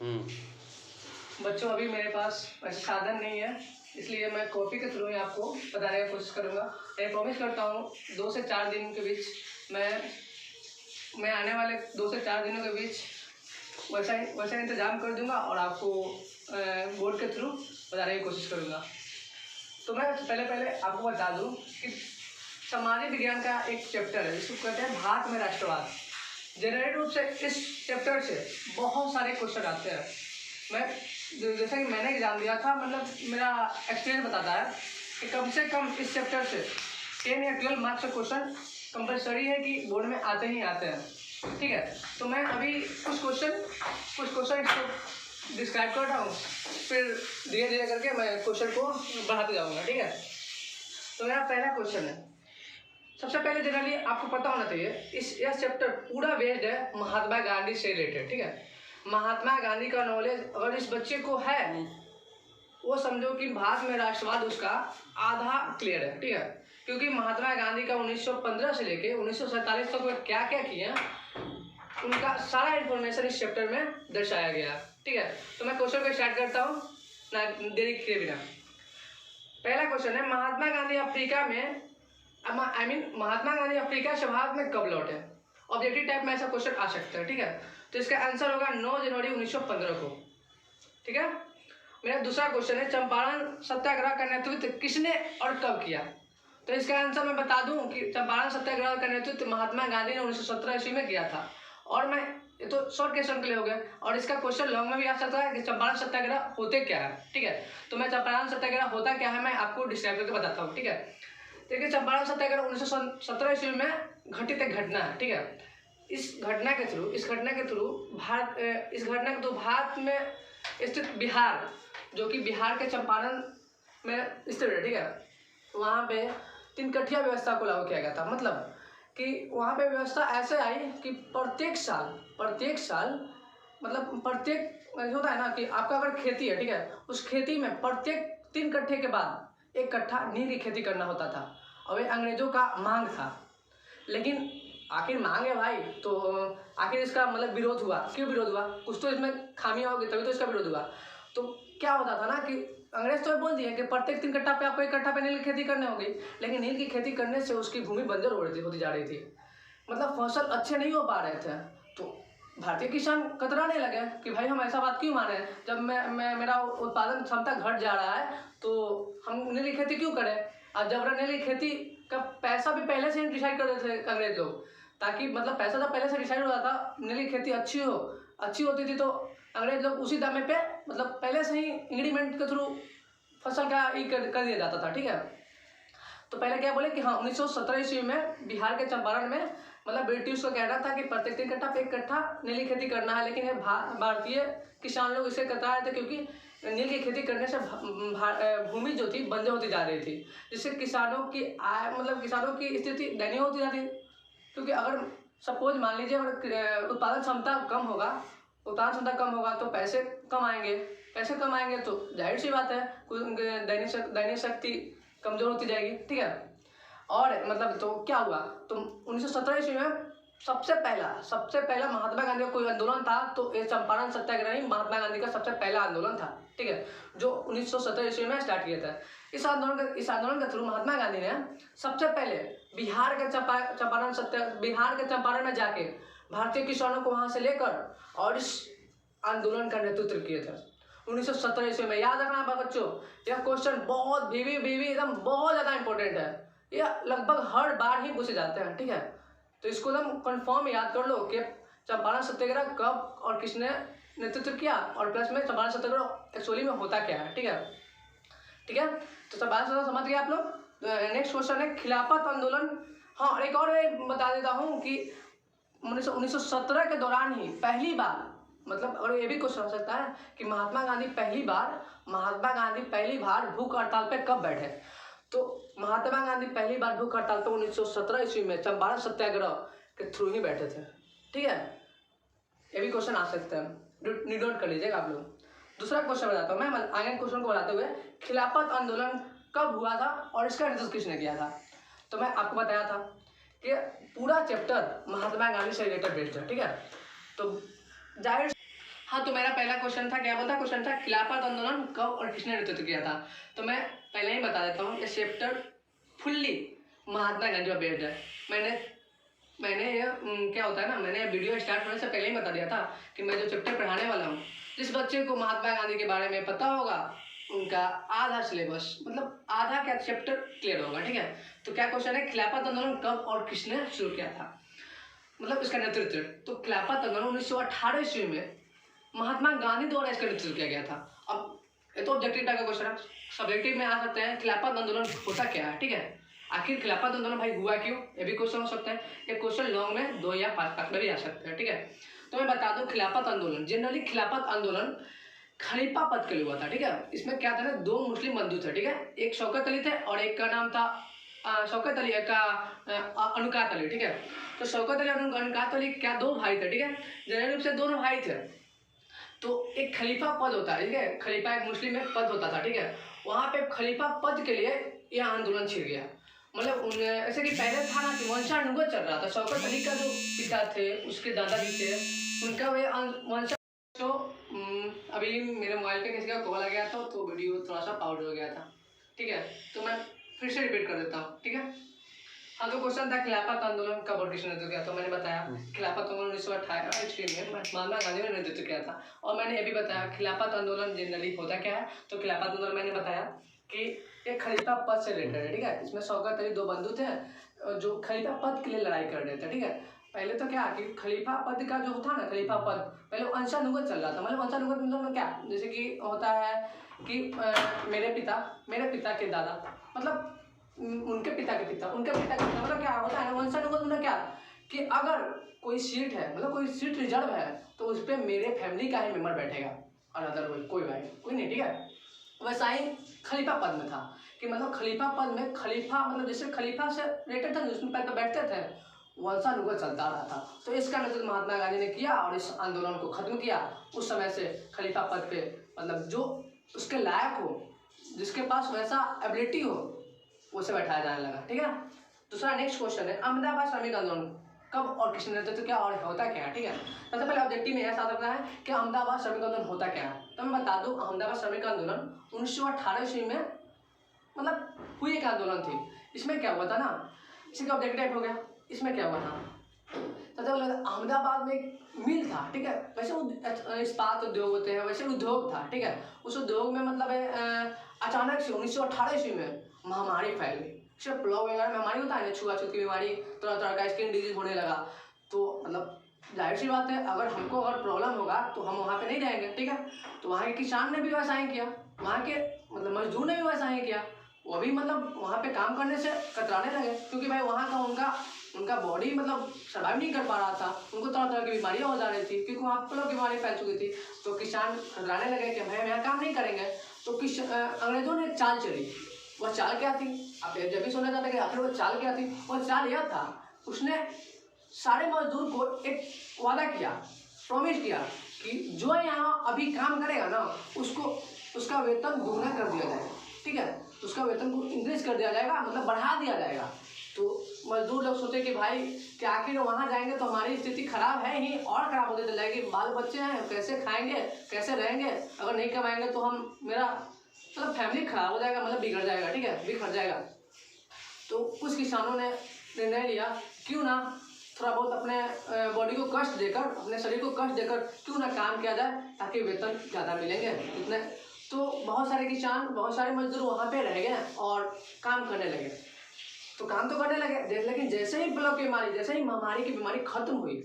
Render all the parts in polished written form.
बच्चों अभी मेरे पास वैसे साधन नहीं है, इसलिए मैं कॉपी के थ्रू ही आपको बताने की कोशिश करूँगा। मैं प्रॉमिस करता हूँ 2 से 4 दिन के बीच मैं आने वाले 2 से 4 दिनों के बीच वैसा इंतज़ाम कर दूँगा और आपको बोर्ड के थ्रू बताने की कोशिश करूँगा। तो मैं पहले आपको बता दूँ कि सामाजिक विज्ञान का एक चैप्टर है जिसको कहते हैं भारत में राष्ट्रवाद। जनरल रूप से इस चैप्टर से बहुत सारे क्वेश्चन आते हैं। मैं जैसा कि मैंने एग्जाम दिया था, मतलब मेरा एक्सपीरियंस बताता है कि कम से कम इस चैप्टर से 10 या 12 मार्क्स का क्वेश्चन कंपलसरी है कि बोर्ड में आते ही आते हैं। ठीक है, तो मैं अभी कुछ क्वेश्चन इसको डिस्क्राइब कर रहा हूँ, फिर धीरे धीरे करके मैं क्वेश्चन को बढ़ाते जाऊँगा। ठीक है, तो मेरा पहला क्वेश्चन है। सबसे पहले जनरली आपको पता होना चाहिए यह चैप्टर पूरा बेस्ड है महात्मा गांधी से रिलेटेड। ठीक है, महात्मा गांधी का नॉलेज अगर इस बच्चे को है वो समझो कि भारत में राष्ट्रवाद उसका आधा क्लियर है। ठीक है, क्योंकि महात्मा गांधी का 1915 से लेके 1947 तक वे क्या क्या किए उनका सारा इन्फॉर्मेशन इस चैप्टर में दर्शाया गया। ठीक है, तो मैं क्वेश्चन को स्टार्ट करता हूँ ना देरी किए बिना। पहला क्वेश्चन है, महात्मा गांधी अफ्रीका में महात्मा गांधी अफ्रीका से भारत में कब लौटे? ऑब्जेक्टिव टाइप में ऐसा क्वेश्चन आ सकता है। ठीक है, तो इसका आंसर होगा 9 जनवरी 1915 को। ठीक है, मेरा दूसरा क्वेश्चन है, चंपारण सत्याग्रह का नेतृत्व किसने और कब किया? तो इसका आंसर मैं बता दूं कि चंपारण सत्याग्रह का नेतृत्व महात्मा गांधी ने 1917 ईस्वी में किया था। और मैं ये तो शॉर्ट क्वेश्चन के लिए हो गया, और इसका क्वेश्चन लॉन्ग में भी आ सकता है कि चंपारण सत्याग्रह होते क्या है। ठीक है, तो मैं चंपारण सत्याग्रह होता क्या है मैं आपको डिस्क्राइब करके बताता हूँ। ठीक है, देखिए चंपारण सत्याग्रह 1917 ईस्वी में घटित एक घटना है। ठीक है, इस घटना के थ्रू भारत में स्थित बिहार, जो कि बिहार के चंपारण में स्थित है। ठीक है, वहाँ पे 3 कठिया व्यवस्था को लागू किया गया था। मतलब कि वहाँ पे व्यवस्था ऐसे आई कि प्रत्येक साल मतलब प्रत्येक होता है ना कि आपका अगर खेती है, ठीक है, उस खेती में प्रत्येक 3 कट्ठे के बाद 1 कट्ठा नील की खेती करना होता था। और ये अंग्रेजों का मांग था, लेकिन आखिर मांग है भाई, तो आखिर इसका मतलब विरोध हुआ। क्यों विरोध हुआ? कुछ तो इसमें खामियां होगी, तभी तो इसका विरोध हुआ। तो क्या होता था ना कि अंग्रेज तो बोल दिए कि प्रत्येक 3 कट्ठा पे आपको 1 कट्ठा पे नील की खेती करनी होगी, लेकिन नील की खेती करने से उसकी भूमि बंजर होती जा रही थी। मतलब फसल अच्छे नहीं हो पा रहे थे। तो भारतीय किसान कतराने लगे कि भाई हम ऐसा बात क्यों माने, जब मेरा उत्पादन क्षमता घट जा रहा है तो हम नील की खेती क्यों करें। और जब नील की खेती का पैसा भी पहले से ही डिसाइड कर देते थे अंग्रेज लोग, ताकि मतलब पैसा जब पहले से डिसाइड हो रहा था, नील की खेती अच्छी होती थी, तो अंग्रेज लोग उसी दामे पे मतलब पहले से ही इंग्रीमेंट के थ्रू फसल का ही कर दिया जाता था। ठीक है, तो पहले क्या बोले कि हाँ 1917 ईस्वी में बिहार के चंपारण में मतलब ब्रिटिश को कह रहा था कि प्रत्येक 3 कट्ठा पे 1 कट्ठा नील की खेती करना है, लेकिन भारतीय किसान लोग इसे कतरा रहे थे, क्योंकि नील की खेती करने से भूमि जो थी बंजर होती जा रही थी, जिससे किसानों की आय मतलब किसानों की स्थिति दयनीय होती जाती। क्योंकि अगर सपोज मान लीजिए अगर उत्पादन क्षमता कम होगा तो पैसे कम आएंगे तो जाहिर सी बात है दैनिक शक्ति कमजोर होती जाएगी। ठीक है, और मतलब तो क्या हुआ, तो 1917 ईस्वी में सबसे पहला महात्मा गांधी का कोई आंदोलन था, तो ये चंपारण सत्याग्रह ही महात्मा गांधी का सबसे पहला आंदोलन था। ठीक है, जो 1917 ईस्वी में स्टार्ट किया था। इस आंदोलन के थ्रू महात्मा गांधी ने सबसे पहले बिहार के चंपारण में जाके भारतीय किसानों को वहां से लेकर और इस आंदोलन का नेतृत्व किए थे 1917 ईस्वी में। याद रखना बच्चों, यह क्वेश्चन बहुत बीवी एकदम बहुत ज्यादा इंपॉर्टेंट है, यह लगभग हर बार ही पूछे जाते हैं। ठीक है, तो इसको एकदम कंफर्म याद कर लो कि चंपारण सत्याग्रह कब और किसने नेतृत्व किया, और प्लस में चंपारण सत्याग्रह एक्चुअली में होता क्या है। ठीक है, तो चंपारण सत्याग्रह समझ गए आप लोग। नेक्स्ट क्वेश्चन है खिलाफत आंदोलन। हाँ, एक और बता देता हूँ कि 1917 के दौरान ही पहली बार, मतलब और ये भी क्वेश्चन हो सकता है कि महात्मा गांधी पहली बार भूख हड़ताल पे कब बैठे। तो महात्मा गांधी पहली बार भूख हड़ताल पे 1917 ईस्वी में चंपारण सत्याग्रह के थ्रू ही बैठे थे। ठीक है, ये भी क्वेश्चन आ सकते हैं, नोट कर लीजिएगा आप लोग। दूसरा क्वेश्चन बताता हूँ मैं, आगे क्वेश्चन को बताते हुए, खिलाफत आंदोलन कब हुआ था और इसका नेतृत्व किसने किया था। तो मैं आपको बताया था कि पूरा चैप्टर महात्मा गांधी से रिलेटेड बेस्ड है। ठीक है, तो जाहिर हाँ, तो मेरा पहला क्वेश्चन था, क्या बोलता क्वेश्चन था, खिलाफत आंदोलन कब और किसने नेतृत्व किया था। तो मैं पहले ही बता देता हूँ, ये चैप्टर फुल्ली महात्मा गांधी पर बेस्ड है। मैंने ये क्या होता है ना, मैंने वीडियो स्टार्ट होने से पहले ही बता दिया था कि मैं जो चैप्टर पढ़ाने वाला हूँ, जिस बच्चे को महात्मा गांधी के बारे में पता होगा उनका आधा सिलेबस, मतलब आधा क्या चैप्टर क्लियर होगा, ठीक है। तो क्या क्वेश्चन है, खिलाफत आंदोलन कब और किसने शुरू किया था, मतलब इसका नेतृत्व। तो खिलाफत आंदोलन 1918 ईस्वी में महात्मा गांधी द्वारा इसका नेतृत्व किया गया था। अब ये तो ऑब्जेक्टिव टाइप का क्वेश्चन है, सब्जेक्टिव में आ सकते हैं, खिलाफत आंदोलन होता क्या है, ठीक है। आखिर खिलाफत आंदोलन भाई हुआ क्यों, ये भी क्वेश्चन हो सकता है। ये क्वेश्चन लॉन्ग में 2 या 5 में भी आ सकते हैं, ठीक है। तो मैं बता दूं, खिलाफत आंदोलन जनरली खिलाफत आंदोलन खलीफा पद के लिए हुआ था, ठीक है। इसमें क्या था ना, 2 मुस्लिम बंधु थे, ठीक है। एक शौकत अली थे और एक का नाम था शौकत अली, एक का अनुकात अली, ठीक है। तो शौकत अली और अनुकात अली क्या 2 भाई थे, ठीक है। जनरल रूप से दोनों भाई थे। तो एक खलीफा पद होता है, ठीक है। खलीफा एक मुस्लिम में पद होता था, ठीक है। वहाँ पे खलीफा पद के लिए यह आंदोलन छिड़ गया। मतलब ऐसे कि पहले था ना कि वंशानुगत चल रहा था। शौकत अली का जो पिता थे, उसके दादाजी थे, उनका वे वंश। तो अभी मेरे मोबाइल पे किसी का कॉल आ गया था, तो वीडियो थोड़ा सा पाउड हो गया था, ठीक है। तो मैं फिर से रिपीट कर देता हूँ, ठीक है। हाँ, तो क्वेश्चन था खिलाफत आंदोलन कब और किसने नेतृत्व किया। तो मैंने बताया खिलाफत आंदोलन 1918 ईस्वी में महात्मा गांधी ने नेतृत्व किया था। और मैंने ये भी बताया खिलाफत आंदोलन जनरली होता क्या है। तो खिलाफत आंदोलन मैंने बताया कि एक खलीफा पद से रिलेटेड है, ठीक है। इसमें शौकत अली 2 बंधु थे जो खलीफा पद के लिए लड़ाई कर रहे थे, ठीक है। पहले तो क्या कि खलीफा पद का जो था ना, खलीफा पद पहले वंशानुगत चल रहा था। मतलब वंशानुगत मतलब क्या, जैसे कि होता है कि मेरे पिता के दादा, मतलब उनके पिता के पिता, उनके पिता के पिता, मतलब क्या होता है ना वंशानुगत, मतलब क्या कि अगर कोई सीट है, मतलब कोई सीट रिजर्व है, तो उस पर मेरे फैमिली का ही मेंबर बैठेगा और अदर कोई भाई कोई नहीं, ठीक है। वैसा ही खलीफा पद में था कि मतलब खलीफा पद में खलीफा मतलब जैसे खलीफा से रिलेटेड था, जिसमें पैर पर बैठते थे, वंशानुगत चलता रहा था। तो इसका नेतृत्व महात्मा गांधी ने किया और इस आंदोलन को खत्म किया। उस समय से खलीफा पद पे मतलब जो उसके लायक हो, जिसके पास वैसा एबिलिटी हो, उसे बैठाया जाने लगा, ठीक है। दूसरा नेक्स्ट क्वेश्चन है, अहमदाबाद श्रमिक आंदोलन कब और किसने नेतृत्व किया और होता क्या है, ठीक है। सबसे पहले ऑब्जेक्टिव में ऐसा सकता है कि अहमदाबाद श्रमिक आंदोलन होता क्या है। तो मैं बता दूं, अहमदाबाद श्रमिक आंदोलन 1918 ईस्वी में मतलब हुई एक आंदोलन थी। इसमें क्या हुआ था ना, इसी का ऑब्जेक्टिव हो गया। इसमें क्या हुआ था, सबसे पहले अहमदाबाद में एक मिल था, ठीक है। वैसे इस्पात उद्योग होते हैं, वैसे उद्योग था, ठीक है। उस उद्योग में मतलब अचानक से 1918 ईस्वी में महामारी फैल गई। सिर्फ ब्लॉक वगैरह में महामारी होता है ना, छुआछूत की बीमारी, तरह तरह का स्किन डिजीज होने लगा। तो मतलब जाहिर सी बात है, अगर हमको अगर प्रॉब्लम होगा तो हम वहाँ पे नहीं रहेंगे, ठीक है। तो वहाँ के किसान ने भी वैसा ही किया, वहाँ के मतलब मजदूर ने भी वैसा ही किया। वो भी मतलब वहाँ पे काम करने से कतराने लगे, क्योंकि भाई वहाँ का उनका बॉडी मतलब सर्वाइव नहीं कर पा रहा था। उनको तरह तरह की बीमारियाँ हो जा रही थी, क्योंकि वहाँ पर बीमारी फैल चुकी थी। तो किसान कतराने लगे कि भाई हम यहाँ काम नहीं करेंगे। तो अंग्रेजों ने चाल चली। वह चाल क्या थी, आप जब भी सुना जाता है कि आखिर वो चाल क्या थी। वह चाल यह था, उसने सारे मजदूर को एक वादा किया, प्रॉमिस किया कि जो यहाँ अभी काम करेगा ना, उसको उसका वेतन दुगना कर दिया जाएगा, ठीक है। उसका वेतन को इंक्रीज कर दिया जाएगा, मतलब बढ़ा दिया जाएगा। तो मजदूर लोग सोचे कि भाई कि आखिर वहाँ जाएंगे तो हमारी स्थिति खराब है ही, और खराब होती चल जाएगी। बाल बच्चे हैं, कैसे खाएंगे, कैसे रहेंगे, अगर नहीं कमाएंगे तो हम मेरा मतलब फैमिली खराब हो जाएगा, मतलब बिगड़ जाएगा, ठीक है, बिखर जाएगा। तो कुछ किसानों ने निर्णय लिया, क्यों ना थोड़ा बहुत अपने बॉडी को कष्ट देकर, अपने शरीर को कष्ट देकर क्यों ना काम किया जाए, ताकि वेतन ज़्यादा मिलेंगे इतने। तो बहुत सारे किसान, बहुत सारे मजदूर वहाँ पे रह गए और काम करने लगे। तो काम तो करने लगे, लेकिन जैसे ही ब्लॉक की बीमारी, जैसे ही महामारी की बीमारी खत्म हुई,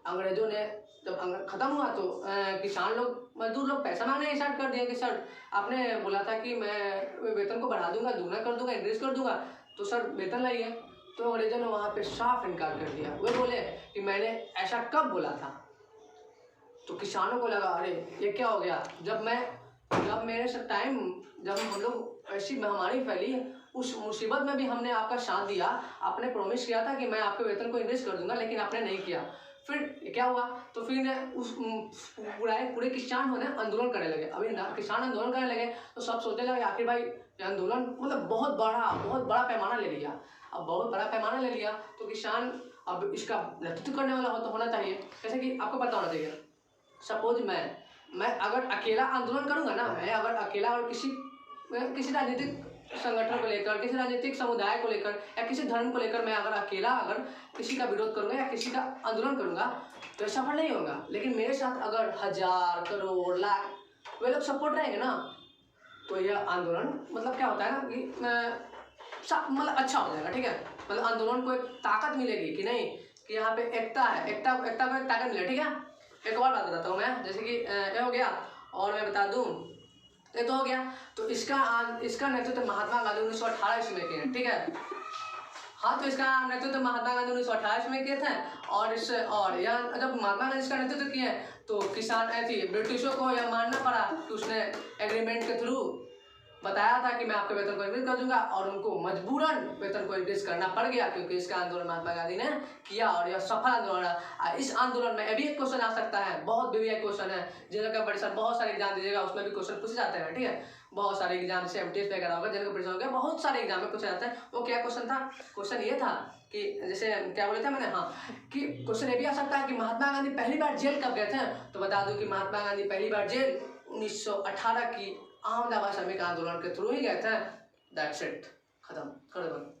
अंग्रेजों ने जब खत्म हुआ तो किसान लोग, मजदूर लोग पैसा मांगने स्टार्ट कर दिया कि सर आपने बोला था कि मैं वेतन को बढ़ा दूंगा, दुगना कर दूंगा, इंक्रीज कर दूंगा, तो सर वेतन लाइए। तो अंग्रेजों ने वहाँ पे साफ इनकार कर दिया। वे बोले कि मैंने ऐसा कब बोला था। तो किसानों को लगा अरे ये क्या हो गया, जब मेरे से टाइम, जब हम लोग ऐसी महामारी फैली, उस मुसीबत में भी हमने आपका साथ दिया, आपने प्रॉमिस किया था कि मैं आपके वेतन को इंक्रीज कर दूंगा, लेकिन आपने नहीं किया। फिर क्या हुआ, तो फिर उस पूरे किसान होने आंदोलन करने लगे। अभी किसान आंदोलन करने लगे तो सब सोचने लगे आखिर भाई आंदोलन मतलब बहुत बड़ा पैमाना ले लिया। अब बहुत बड़ा पैमाना ले लिया तो किसान अब इसका नेतृत्व करने वाला होना चाहिए। जैसे कि आपको पता होना चाहिए, सपोज मैं मैं अगर अकेला आंदोलन करूंगा ना, मैं अगर अकेला और किसी राजनीतिक संगठन को लेकर, किसी राजनीतिक समुदाय को लेकर या किसी धर्म को लेकर मैं अगर किसी का विरोध करूंगा या किसी का आंदोलन करूंगा तो सफल नहीं होगा। लेकिन मेरे साथ अगर 1000 करोड़ लाख वे लोग सपोर्ट रहेंगे ना, तो यह आंदोलन मतलब क्या होता है ना कि मतलब अच्छा हो जाएगा। ठीक है, मतलब आंदोलन को एक ताकत मिलेगी कि नहीं, कि यहाँ पे एकता है, एकता को एक ताकत मिले। ठीक है, एक और बात बताता हूँ मैं, जैसे कि ये हो गया, और मैं बता दूँ ये तो हो गया। तो इसका नेतृत्व महात्मा गांधी 1918 ईस्वी में किए। ठीक है, हाँ, तो इसका नेतृत्व महात्मा गांधी 1918 ईस्वी में किए थे। और यहाँ जब महात्मा गांधी इसका नेतृत्व किए तो किसान थी, ब्रिटिशों को यह मानना पड़ा कि उसने एग्रीमेंट के थ्रू बताया था कि मैं आपके वेतन को इंक्रीज कर दूंगा, और उनको मजबूरन वेतन को इंक्रीज करना पड़ गया क्योंकि इसका आंदोलन महात्मा गांधी ने किया और यह सफल आंदोलन रहा। इस आंदोलन में अभी एक क्वेश्चन आ सकता है, बहुत विविध क्वेश्चन है, जिनका कंपटीशन बहुत सारे एग्जाम दीजिएगा उसमें भी क्वेश्चन पूछे जाते हैं। ठीक है, बहुत सारे एग्जाम से MTS वगैरह होगा, जिनका कंपटीशन हो गया, बहुत सारे एग्जाम में पूछा जाता है। वो क्या क्वेश्चन था? क्वेश्चन ये था कि जैसे क्या बोले थे मैंने, हाँ, कि क्वेश्चन ये भी आ सकता है कि महात्मा गांधी पहली बार जेल कब गए थे। तो बता दूं कि महात्मा गांधी पहली बार जेल 1918 की अहमदाबाद श्रमिक आंदोलन के थ्रू ही गए थे। दैट्स इट, खत्म कर दो।